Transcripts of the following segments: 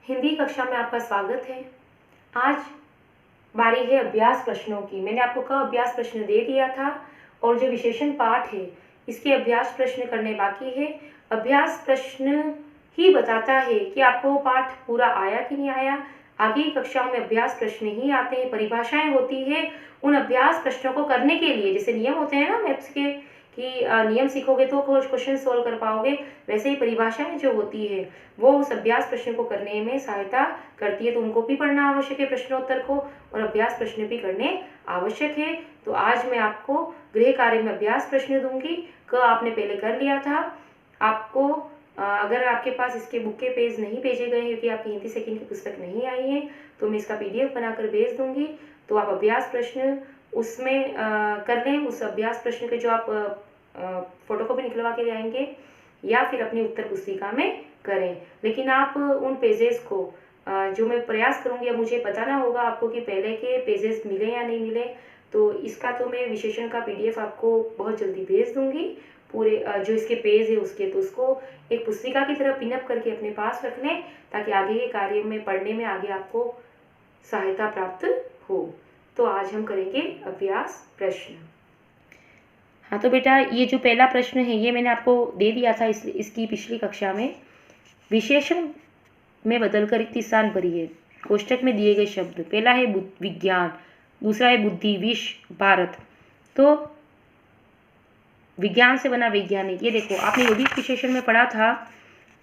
हिंदी कक्षा में आपका स्वागत है। आज बारी है अभ्यास प्रश्नों की। मैंने आपको कल अभ्यास प्रश्न दे दिया था और जो विशेषण पाठ है इसके अभ्यास प्रश्न करने बाकी है। अभ्यास प्रश्न ही बताता है कि आपको पाठ पूरा आया कि नहीं आया। आगे की कक्षाओं में अभ्यास प्रश्न ही आते हैं, परिभाषाएं होती है। उन अभ्यास प्रश्नों को करने के लिए जैसे नियम होते हैं ना मैथ्स के कि नियम सीखोगे तो क्वेश्चन सोल्व कर पाओगे, वैसे ही परिभाषाएं जो होती है वो उस अभ्यास प्रश्न को करने में सहायता करती है। तो उनको भी पढ़ना आवश्यक है प्रश्नोत्तर को, और अभ्यास प्रश्न भी करने आवश्यक है। तो आज मैं आपको गृह कार्य में अभ्यास प्रश्न दूंगी। आपने पहले कर लिया था। आपको अगर आपके पास इसके बुक के पेज नहीं भेजे गए हैं क्योंकि आपकी हिंदी सेकंड की पुस्तक नहीं आई है तो मैं इसका PDF बनाकर भेज दूंगी। तो आप अभ्यास प्रश्न उसमें कर लें। उस अभ्यास प्रश्न के जो आप फोटोकॉपी निकलवा के ले आएंगे या फिर अपनी उत्तर पुस्तिका में करें। लेकिन आप उन पेजेस को जो मैं प्रयास करूंगी, अब मुझे बताना होगा आपको कि पहले के पेजेस मिले या नहीं मिले। तो इसका तो मैं विशेषण का PDF आपको बहुत जल्दी भेज दूंगी। पूरे जो इसके पेज है उसके, तो उसको एक पुस्तिका की तरह पिनअप करके अपने पास रख लें ताकि आगे के कार्य में पढ़ने में आगे आपको सहायता प्राप्त हो। तो आज हम करेंगे अभ्यास प्रश्न। हाँ तो बेटा, ये जो पहला प्रश्न है ये मैंने आपको दे दिया था इसकी पिछली कक्षा में। विशेषण में बदलकर रिक्त स्थान भरिए। कोष्टक में दिए गए शब्द, पहला है विज्ञान, दूसरा है बुद्धि, विश्व, भारत। तो विज्ञान से बना वैज्ञानिक। ये देखो, आपने यौगिक विशेषण में पढ़ा था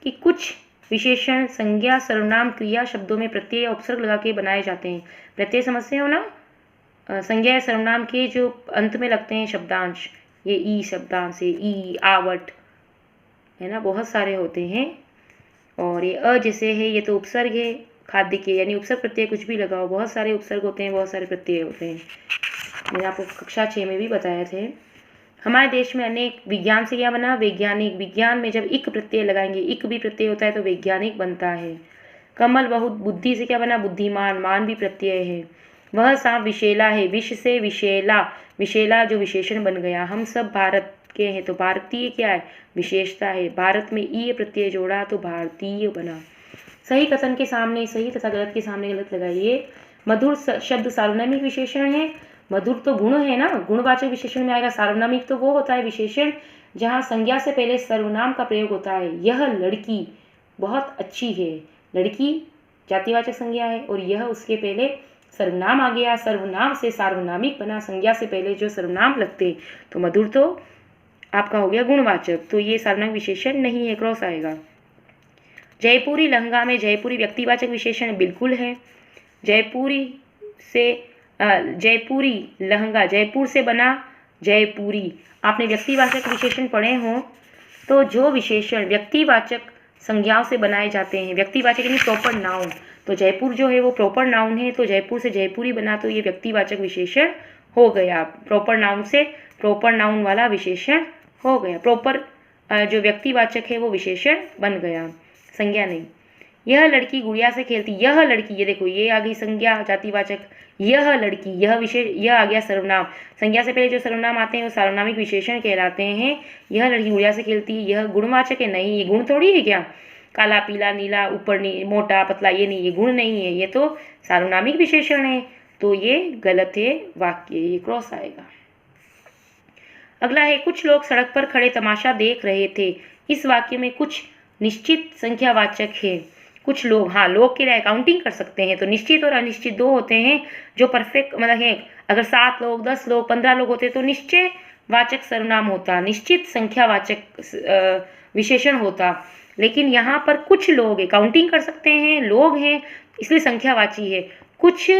कि कुछ विशेषण संज्ञा, सर्वनाम, क्रिया शब्दों में प्रत्यय या उपसर्ग लगा के बनाए जाते हैं। प्रत्यय समझते हो ना? संज्ञा या सर्वनाम के जो अंत में लगते हैं शब्दांश, ये ई शब्दांश है, ई, आवट, है ना, बहुत सारे होते हैं। और ये अ जैसे है, ये तो उपसर्ग है खाद्य के, यानी उपसर्ग प्रत्यय कुछ भी लगाओ, बहुत सारे उपसर्ग होते हैं, बहुत सारे प्रत्यय होते हैं। मैंने आपको कक्षा 6 में भी बताए थे। हमारे देश में अनेक, विज्ञान से क्या बना? वैज्ञानिक। विज्ञान में जब इक प्रत्यय लगाएंगे, इक भी प्रत्यय होता है तो वैज्ञानिक बनता है। कमल बहुत, बुद्धि से क्या बना? बुद्धिमान, मान भी प्रत्यय है। वह सांप विशेला है, विष से विशेला, विशेला जो विशेषण बन गया। हम सब भारत के हैं तो भारतीय क्या है? विशेषता है। भारत में ई प्रत्यय जोड़ा तो भारतीय बना। सही कथन के सामने सही तथा गलत के सामने गलत लगाइए। मधुर शब्द सार्वनामिक विशेषण है। मधुर तो गुण है ना, गुणवाचक विशेषण में आएगा। सार्वनामिक तो वो होता है विशेषण जहाँ संज्ञा से पहले सर्वनाम का प्रयोग होता है। यह लड़की बहुत अच्छी है, लड़की जातिवाचक संज्ञा है और यह उसके पहले सर्वनाम आ गया, सर्वनाम से सार्वनामिक बना, संज्ञा से पहले जो सर्वनाम लगते तो मधुर तो आपका हो गया गुणवाचक। तो ये सार्वनामिक विशेषण नहीं है, क्रॉस आएगा। जयपुरी लहंगा में जयपुरी व्यक्तिवाचक विशेषण बिल्कुल है। जयपुरी से जयपुरी लहंगा, जयपुर से बना जयपुरी। आपने व्यक्तिवाचक विशेषण पढ़े हो तो जो विशेषण व्यक्तिवाचक संज्ञाओं से बनाए जाते हैं, व्यक्तिवाचक यानी प्रॉपर नाउन, तो जयपुर जो है वो प्रॉपर नाउन है, तो जयपुर से जयपुरी बना तो ये व्यक्तिवाचक विशेषण हो गया। प्रॉपर नाउन से प्रॉपर नाउन वाला विशेषण हो गया। प्रॉपर जो व्यक्तिवाचक है वो विशेषण बन गया, संज्ञा नहीं। यह लड़की गुड़िया से खेलती, यह लड़की, ये देखो ये आ गई संज्ञा जातिवाचक। यह लड़की, यह विशेष, यह आ गया सर्वनाम। संज्ञा से पहले जो सर्वनाम आते हैं वो सार्वनामिक विशेषण कहलाते हैं। यह लड़की गुड़िया से खेलती, यह गुणवाचक है? नहीं, ये गुण थोड़ी है क्या? काला, पीला, नीला, ऊपर, मोटा, पतला, ये नहीं, ये गुण नहीं है, ये तो सार्वनामिक विशेषण है। तो ये गलत है वाक्य, ये क्रॉस आएगा। अगला है, कुछ लोग सड़क पर खड़े तमाशा देख रहे थे। इस वाक्य में कुछ निश्चित संख्यावाचक है। कुछ लोग, हाँ, लोग के लिए काउंटिंग कर सकते हैं तो निश्चित और अनिश्चित दो होते हैं। जो परफेक्ट मतलब है, अगर 7 लोग, 10 लोग, 15 लोग होते तो निश्चय वाचक सर्वनाम होता, निश्चित संख्यावाचक विशेषण होता। लेकिन यहाँ पर कुछ लोग है, काउंटिंग कर सकते हैं, लोग हैं, इसलिए संख्यावाची है। कुछ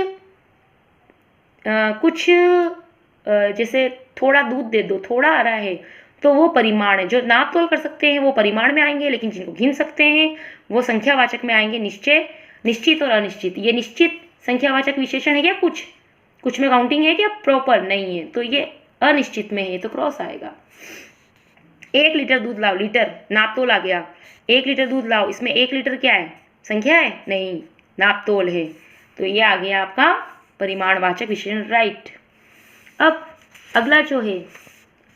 जैसे थोड़ा दूध दे दो, थोड़ा आ रहा है तो वो परिमाण है। जो नाप तोल कर सकते हैं वो परिमाण में आएंगे, लेकिन जिनको गिन सकते हैं वो संख्यावाचक में आएंगे। निश्चय, निश्चित और अनिश्चित, ये निश्चित संख्यावाचक विशेषण है क्या? कुछ में काउंटिंग है क्या? प्रॉपर नहीं है, तो ये अनिश्चित में है तो क्रॉस आएगा। 1 लीटर दूध लाओ, लीटर नाप तोल आ गया। 1 लीटर दूध लाओ, इसमें 1 लीटर क्या है? संख्या है? नहीं, नाप तोल है, तो ये आ गया आपका परिमाणवाचक विशेषण, राइट। अब अगला जो है,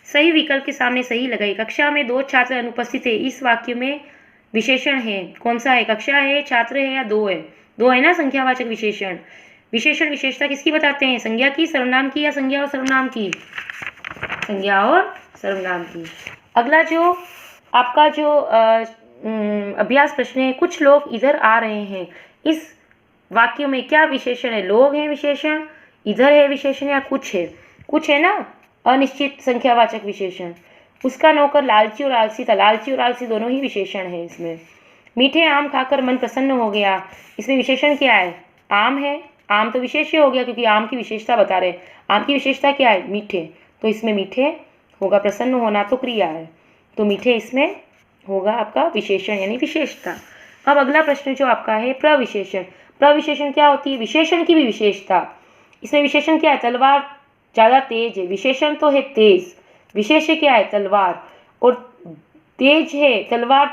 सही विकल्प के सामने सही लगाई। कक्षा में 2 छात्र अनुपस्थित है। इस वाक्य में विशेषण है, कौन सा है? कक्षा है, छात्र है या दो है? दो है ना संख्यावाचक विशेषण। विशेषण विशेषता किसकी बताते हैं? संज्ञा की, सर्वनाम की या संज्ञा और सर्वनाम की? संज्ञा और सर्वनाम की। अगला जो आपका जो अभ्यास प्रश्न है, कुछ लोग इधर आ रहे हैं, इस वाक्य में क्या विशेषण है? लोग हैं विशेषण, इधर है विशेषण या कुछ है? कुछ है ना, अनिश्चित संख्यावाचक विशेषण। उसका नौकर लालची और आलसी था, लालची और आलसी दोनों ही विशेषण है इसमें। मीठे आम खाकर मन प्रसन्न हो गया, इसमें विशेषण क्या है? आम है, आम तो विशेष्य हो गया क्योंकि आम की विशेषता बता रहे हैं। आम की विशेषता क्या है? मीठे, तो इसमें मीठे होगा, प्रसन्न होना तो क्रिया है, तो मीठे इसमें होगा आपका विशेषण यानी विशेषता। अब अगला प्रश्न जो आपका है प्रविशेषण। प्रविशेषण क्या होती है? विशेषण की भी विशेषता। इसमें विशेषण क्या है? तलवार ज़्यादा तेज है, विशेषण तो है तेज, विशेष्य क्या है? तलवार, और तेज है, तलवार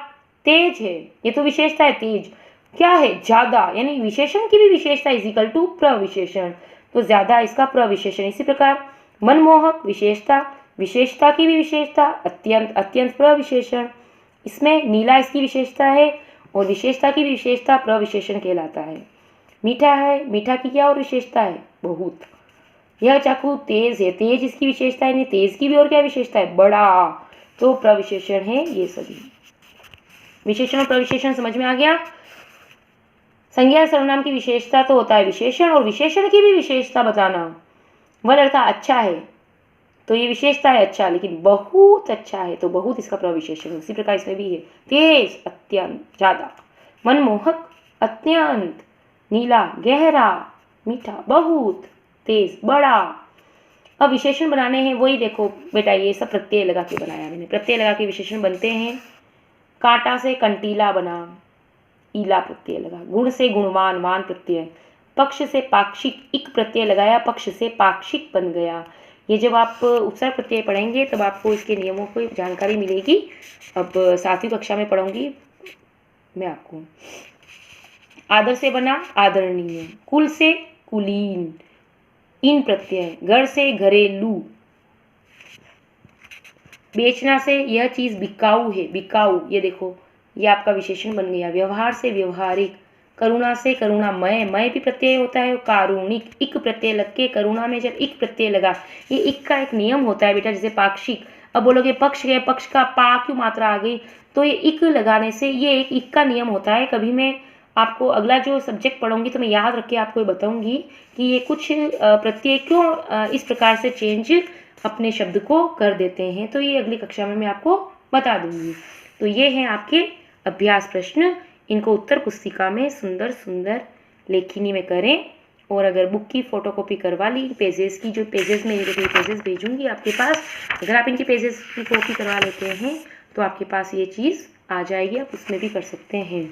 तेज है, ये तो विशेषता है। तेज क्या है? ज़्यादा, यानी विशेषण की भी विशेषता इज इक्वल टू प्रविशेषण, तो ज़्यादा इसका प्रविशेषण। इसी प्रकार मनमोहक विशेषता, विशेषता की भी विशेषता, अत्यंत, अत्यंत प्रविशेषण। इसमें नीला इसकी विशेषता है और विशेषता की भी विशेषता प्रविशेषण कहलाता है। मीठा है, मीठा की क्या और विशेषता है? बहुत। यह चाकू तेज है, तेज इसकी विशेषता है, तेज की भी और क्या विशेषता है? बड़ा, तो प्रविशेषण है ये सभी। विशेषण और प्रविशेषण समझ में आ गया। संज्ञा सर्वनाम की विशेषता तो होता है विशेषण, और विशेषण की भी विशेषता बताना। वह लड़का अच्छा है, तो ये विशेषता है अच्छा, लेकिन बहुत अच्छा है, तो बहुत इसका प्रविशेषण। उसी प्रकार इसमें भी है तेज, अत्यंत, ज़्यादा, मनमोहक, अत्यंत, नीला, गहरा, मीठा, बहुत, तेज, बड़ा। अब विशेषण बनाने हैं, वही देखो बेटा, ये सब प्रत्यय लगा के बनाया मैंने। प्रत्यय लगा के विशेषण बनते हैं। कांटा से कंटीला बना, ईला प्रत्यय लगा। गुण से गुणवान, वान प्रत्यय। पक्ष से पाक्षिक, इक प्रत्यय लगाया, पक्ष से पाक्षिक बन गया। ये जब आप उपसर्ग प्रत्यय पढ़ेंगे तब आपको इसके नियमों की जानकारी मिलेगी। अब 7वीं कक्षा में पढ़ूंगी मैं आपको। आदर से बना, आदरणीय। कुल से कुलीन, इन प्रत्यय। घर से घरेलू। बेचना से यह चीज बिकाऊ है, बिकाऊ, ये देखो ये आपका विशेषण बन गया। व्यवहार से व्यवहारिक। करुणा से करुणामय, मय भी प्रत्यय होता है, कारुणिक, इक प्रत्यय लग के करुणा में जब इक प्रत्यय लगा, ये इक का एक नियम होता है बेटा, जैसे पाक्षिक। अब बोलोगे पक्ष गए, पक्ष का पा क्यों मात्रा आ गई? तो ये इक लगाने से ये एक इक का नियम होता है। कभी मैं आपको अगला जो सब्जेक्ट पढ़ूंगी तो मैं याद रख के आपको बताऊंगी कि ये कुछ प्रत्यय क्यों इस प्रकार से चेंज अपने शब्द को कर देते हैं, तो ये अगली कक्षा में मैं आपको बता दूंगी। तो ये हैं आपके अभ्यास प्रश्न। इनको उत्तर पुस्तिका में सुंदर सुंदर लेखनी में करें, और अगर बुक की फोटोकॉपी करवा ली, पेजेस की, जो पेजेस में ये पेजेस भेजूंगी आपके पास, अगर आप इनकी पेजेस की कॉपी करवा लेते हैं तो आपके पास ये चीज़ आ जाएगी, आप उसमें भी कर सकते हैं।